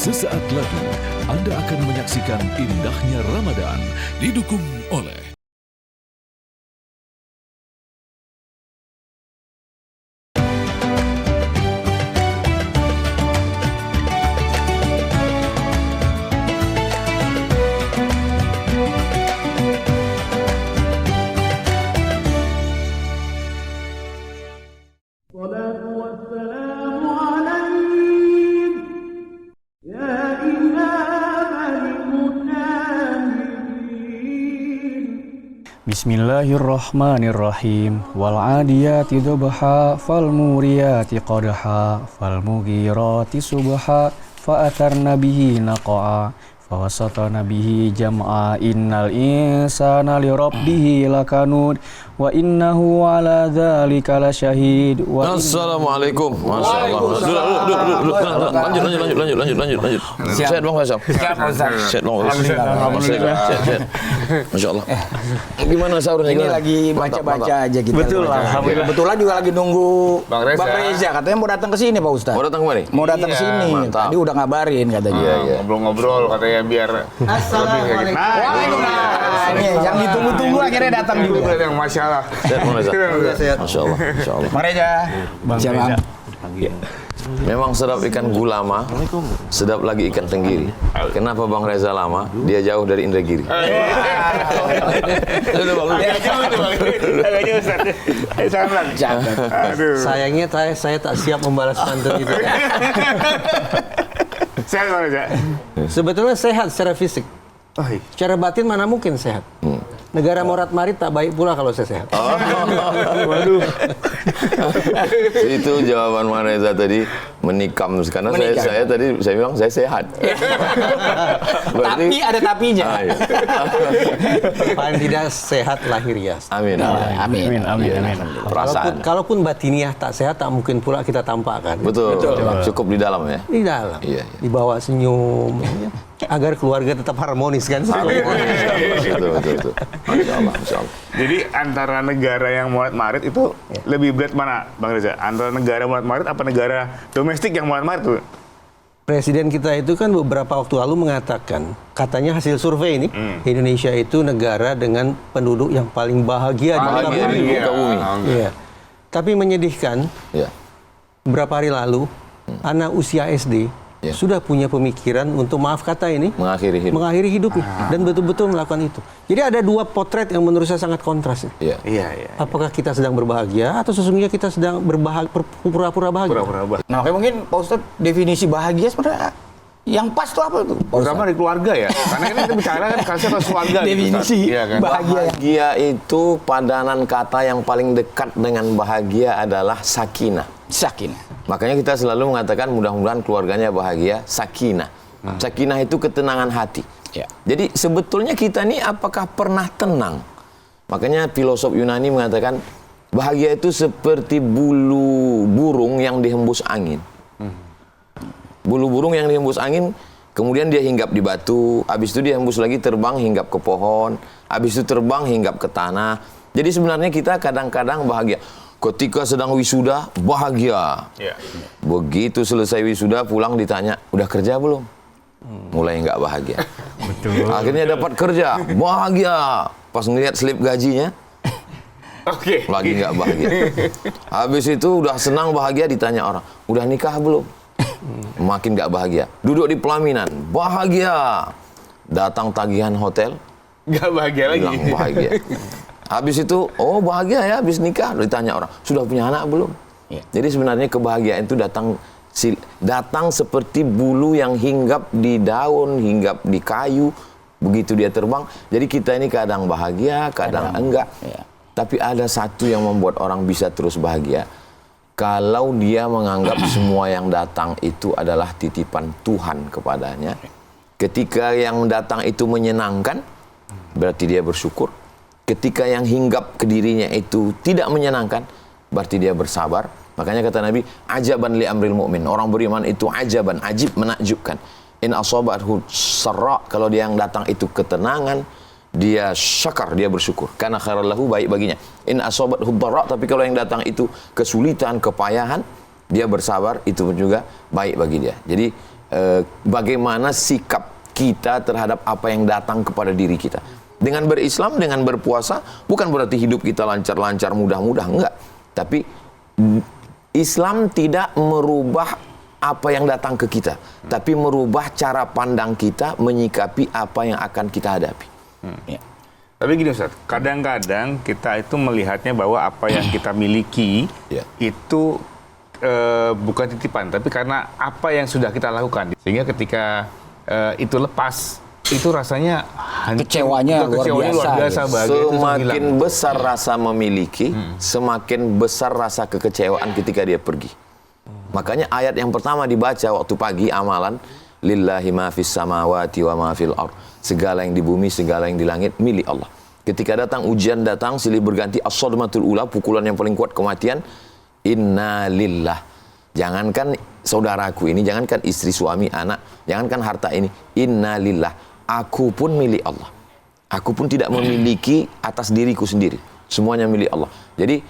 Sesaat lagi Anda akan menyaksikan indahnya Ramadan didukung oleh Bismillahirrahmanirrahim. Wal 'adiyati dhabha fal muriyati qadha fal mughirati subha fa atarna bihi naqa fa wasatna bihi jam'a innal insana li rabbih lakanud wa innahu 'ala dzalika lasyahid. Assalamualaikum. Masyaallah. Lanjut. Sehat Bang Faisal. Siap Ustaz. Sehat Bang Faisal. Sehat. Masyaallah. Gimana sahurnya? Ini lagi baca-baca aja kita. Betul, alhamdulillah. Kebetulan juga lagi nunggu Bang Reza. Katanya mau datang ke sini Pak Ustaz. Mau datang kemari? Mau datang ke Iya, sini. mantap. Tadi udah ngabarin katanya. Iya. Ngobrol-ngobrol katanya biar Assalamualaikum. Waalaikumsalam. Ini yang ditunggu-tunggu akhirnya datang juga. Yang masalah. Sehat Bang Reza. Masyaallah. Bang Reza. Siapa? Memang sedap ikan gulama, sedap lagi ikan tenggiri. Kenapa Bang Reza lama? Dia jauh dari Indragiri. Sayangnya saya tak siap membalas pantun itu. Sehat Bang Reza. Sebetulnya sehat secara fisik. Secara batin mana mungkin sehat. Negara morat marit tak baik pula kalau saya sehat. Waduh. Itu jawaban Bang Reza tadi menikam karena saya tadi bilang saya sehat. Tapi ada tapinya. Iya. Paling tidak sehat lahiriah. Amin. Perasaan. Kalaupun batiniah tak sehat, tak mungkin pula kita tampakkan. Betul. Cukup di dalam ya. Di dalam. Iya. Dibawa senyum. Agar keluarga tetap harmonis kan. Betul. Masya Allah. Jadi antara negara yang morat marit itu lebih berat mana Bang Reza? Antara negara morat marit apa negara domestik yang morat marit tuh? Presiden kita itu kan beberapa waktu lalu mengatakan, katanya hasil survei ini, Indonesia itu negara dengan penduduk yang paling bahagia di muka Bahagia bumi. di muka bumi. Iya. Tapi menyedihkan, Ya. beberapa hari lalu, anak usia SD sudah punya pemikiran untuk maaf kata ini, Mengakhiri hidup. hidupnya dan betul-betul melakukan itu. Jadi ada dua potret yang menurut saya sangat kontras. Iya. Iya. Apakah kita sedang berbahagia atau sesungguhnya kita sedang pura-pura bahagia? Pura-pura bah. Nah, kayak mungkin Pak Ustaz definisi bahagia sebenarnya yang pas tuh apa tuh? Pak Ustaz? Terutama di keluarga ya. Karena ini kita bicara kan konsep keluarga. Definisi Iya kan? bahagia. Bahagia itu padanan kata yang paling dekat dengan bahagia adalah sakinah. Sakinah. Makanya kita selalu mengatakan mudah-mudahan keluarganya bahagia, sakinah. Sakinah itu ketenangan hati. Ya. Jadi sebetulnya kita ini apakah pernah tenang? Makanya filosof Yunani mengatakan bahagia itu seperti bulu burung yang dihembus angin. Bulu burung yang dihembus angin, kemudian dia hinggap di batu, habis itu dia hembus lagi terbang hinggap ke pohon, habis itu terbang hinggap ke tanah. Jadi sebenarnya kita kadang-kadang bahagia. Ketika sedang wisuda, bahagia. Iya. Begitu selesai wisuda, pulang ditanya, udah kerja belum? Mulai nggak bahagia. Betul. Akhirnya dapat kerja, bahagia. Pas ngelihat slip gajinya, Oke. lagi nggak bahagia. Habis itu udah senang bahagia, ditanya orang, udah nikah belum? Makin nggak bahagia. Duduk di pelaminan, bahagia. Datang tagihan hotel, Gak bahagia lagi. bilang bahagia. Habis itu, oh bahagia ya, habis nikah. Ditanya orang, sudah punya anak belum? Ya. Jadi sebenarnya kebahagiaan itu datang seperti bulu yang hinggap di daun, hinggap di kayu. Begitu dia terbang. Jadi kita ini kadang bahagia, kadang enggak. Ya. Tapi ada satu yang membuat orang bisa terus bahagia. Kalau dia menganggap semua yang datang itu adalah titipan Tuhan kepadanya. Ketika yang datang itu menyenangkan, berarti dia bersyukur. Ketika yang hinggap ke dirinya itu tidak menyenangkan, berarti dia bersabar. Makanya kata Nabi, ajaban li amril mu'min. Orang beriman itu ajaban, ajib, menakjubkan. In asobathu sarra, kalau dia yang datang itu ketenangan, dia syakar, dia bersyukur. Karena khairal lahu, baik baginya. In asobathu dharra, tapi kalau yang datang itu kesulitan, kepayahan, dia bersabar, itu pun juga baik bagi dia. Jadi bagaimana sikap kita terhadap apa yang datang kepada diri kita. Dengan berislam, dengan berpuasa, bukan berarti hidup kita lancar-lancar, mudah-mudah, enggak. Tapi Islam tidak merubah apa yang datang ke kita, tapi merubah cara pandang kita menyikapi apa yang akan kita hadapi. Ya. Tapi gini Ustaz, kadang-kadang kita itu melihatnya bahwa apa yang kita miliki Ya. itu bukan titipan, tapi karena apa yang sudah kita lakukan. Sehingga ketika itu lepas, itu rasanya Kecewanya luar biasa. bahagia itu Semakin hilang. besar rasa memiliki, semakin besar rasa kekecewaan ketika dia pergi. Makanya ayat yang pertama dibaca waktu pagi amalan, lillahi ma fis samawati wa ma fil ard. Segala yang di bumi, segala yang di langit milik Allah. Ketika datang ujian, datang silih berganti, as-sadmatul ula, pukulan yang paling kuat, kematian, inna lillah. Jangankan saudaraku ini, jangankan istri, suami, anak, jangankan harta ini, inna lillah. Aku pun milik Allah. Aku pun tidak memiliki atas diriku sendiri. Semuanya milik Allah. Jadi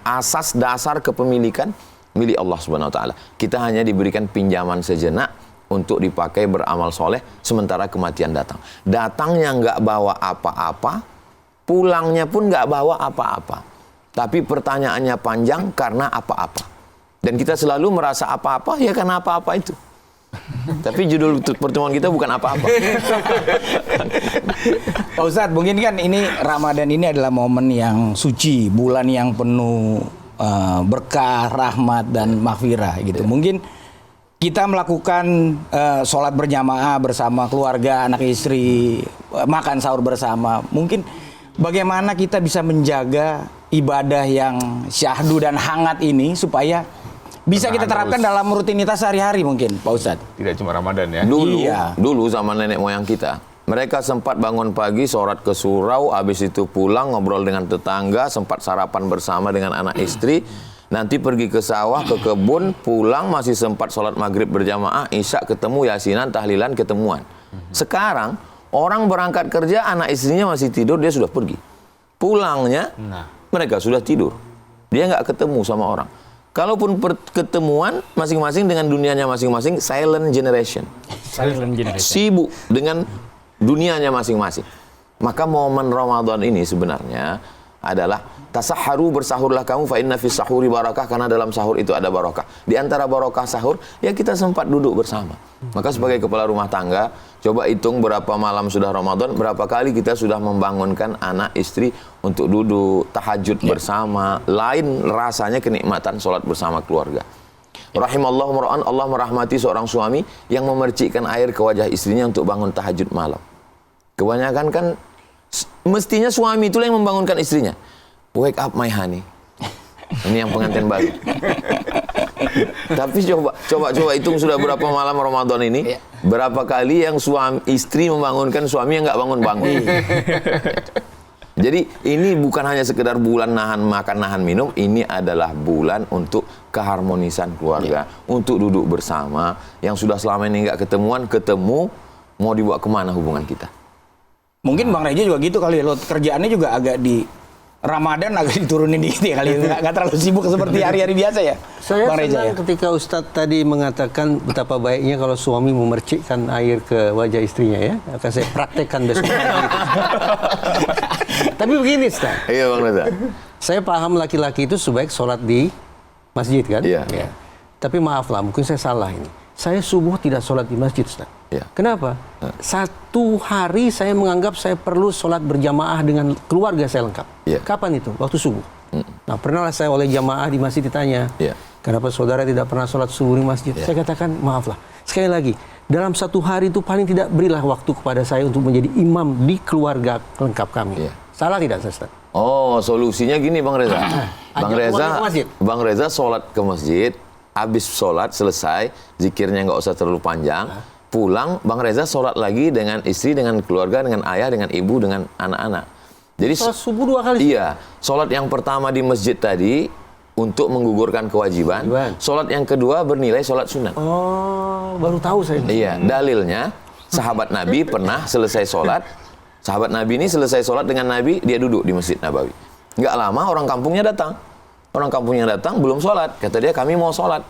asas dasar kepemilikan milik Allah Subhanahu wa taala. Kita hanya diberikan pinjaman sejenak untuk dipakai beramal soleh sementara kematian datang. Datangnya nggak bawa apa-apa, pulangnya pun nggak bawa apa-apa. Tapi pertanyaannya panjang karena apa-apa. Dan kita selalu merasa apa-apa ya karena apa-apa itu. Tapi judul pertemuan kita bukan apa-apa. Pak Ustadz, mungkin kan ini Ramadan ini adalah momen yang suci, bulan yang penuh berkah, rahmat dan maghfirah gitu. Mungkin kita melakukan sholat berjamaah bersama keluarga, anak istri, makan sahur bersama. Mungkin bagaimana kita bisa menjaga ibadah yang syahdu dan hangat ini supaya bisa kita terapkan dalam rutinitas sehari-hari mungkin, Pak Ustadz. Tidak cuma Ramadan ya. Dulu zaman nenek moyang kita, mereka sempat bangun pagi, sholat ke surau, habis itu pulang, ngobrol dengan tetangga, sempat sarapan bersama dengan anak istri, nanti pergi ke sawah, ke kebun, pulang masih sempat sholat maghrib berjamaah, isya ketemu, yasinan, tahlilan, ketemuan. Sekarang, orang berangkat kerja, anak istrinya masih tidur, dia sudah pergi. Pulangnya, mereka sudah tidur. Dia nggak ketemu sama orang. Kalaupun ketemuan, masing-masing dengan dunianya masing-masing, silent generation. Sibuk dengan dunianya masing-masing. Maka momen Ramadan ini sebenarnya adalah tasahharu, bersahurlah kamu, fa inna fis sahuri barakah, karena dalam sahur itu ada barakah. Di antara barakah sahur, ya kita sempat duduk bersama. Maka sebagai kepala rumah tangga, coba hitung berapa malam sudah Ramadan, berapa kali kita sudah membangunkan anak istri untuk duduk tahajud bersama. Lain rasanya kenikmatan sholat bersama keluarga. Rahimallahu mar'an, Allah merahmati seorang suami yang memercikkan air ke wajah istrinya untuk bangun tahajud malam. Kebanyakan kan mestinya suami itulah yang membangunkan istrinya. Wake up my honey. Ini yang pengantin baru. Tapi coba hitung sudah berapa malam Ramadan ini, berapa kali yang istri membangunkan suami yang nggak bangun-bangun. Jadi ini bukan hanya sekedar bulan nahan makan, nahan minum, ini adalah bulan untuk keharmonisan keluarga, untuk duduk bersama. Yang sudah selama ini nggak ketemuan, ketemu, mau dibawa kemana hubungan kita? Mungkin Bang Reja juga gitu kali ya, lo kerjaannya juga agak di Ramadan agak diturunin dikit ya kali, nggak terlalu sibuk seperti hari-hari biasa ya. Saya Bang Reja senang ya. ketika Ustadz tadi mengatakan betapa baiknya kalau suami memercikkan air ke wajah istrinya ya. Akan saya praktekkan besok. Tapi begini Ustadz, Iya Bang Reza. saya paham laki-laki itu sebaik sholat di masjid kan? Iya. Ya. Tapi maaflah, mungkin saya salah ini. Saya subuh tidak sholat di masjid Ustadz. Iya. Kenapa? Satu hari saya menganggap saya perlu sholat berjamaah dengan keluarga saya lengkap. Iya. Kapan itu? Waktu subuh. Nah, pernahlah saya oleh jamaah di masjid ditanya, Iya. kenapa saudara tidak pernah sholat subuh di masjid? Iya. Saya katakan, maaflah. Sekali lagi, dalam satu hari itu paling tidak berilah waktu kepada saya untuk menjadi imam di keluarga lengkap kami. Iya. Salah tidak, Ustaz? Oh, solusinya gini Bang Reza. Bang Ajak Reza, keluarga ke masjid. Bang Reza sholat ke masjid, habis sholat selesai, zikirnya nggak usah terlalu panjang. Pulang, Bang Reza sholat lagi dengan istri, dengan keluarga, dengan ayah, dengan ibu, dengan anak-anak. Jadi Sholat subuh 2 kali. iya, sholat yang pertama di masjid tadi untuk menggugurkan kewajiban. Sholat yang kedua bernilai sholat sunat. Oh, baru tahu saya. Iya, dalilnya sahabat Nabi pernah selesai sholat. Sahabat Nabi ini selesai sholat dengan Nabi, dia duduk di Masjid Nabawi. Nggak lama orang kampungnya datang. Orang kampungnya datang belum sholat. Kata dia, kami mau sholat.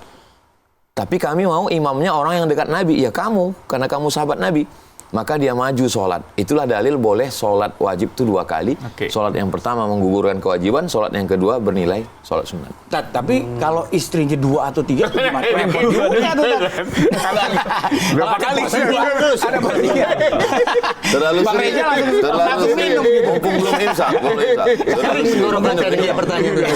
Tapi kami mau imamnya orang yang dekat Nabi. Ya kamu, karena kamu sahabat Nabi. Maka dia maju sholat. Itulah dalil boleh sholat wajib itu 2 kali. Oke. Sholat yang pertama menggugurkan kewajiban, sholat yang kedua bernilai sholat sunat. Tapi kalau istrinya 2 atau 3 gimana? Repot juga tuh. Berapa kali sih? Ada bertiga. Terlalu Bang sulit. Reza langsung minum gitu. Mumpung belum imsak. Belum imsak. Terlalu sulit. Pertanyaan.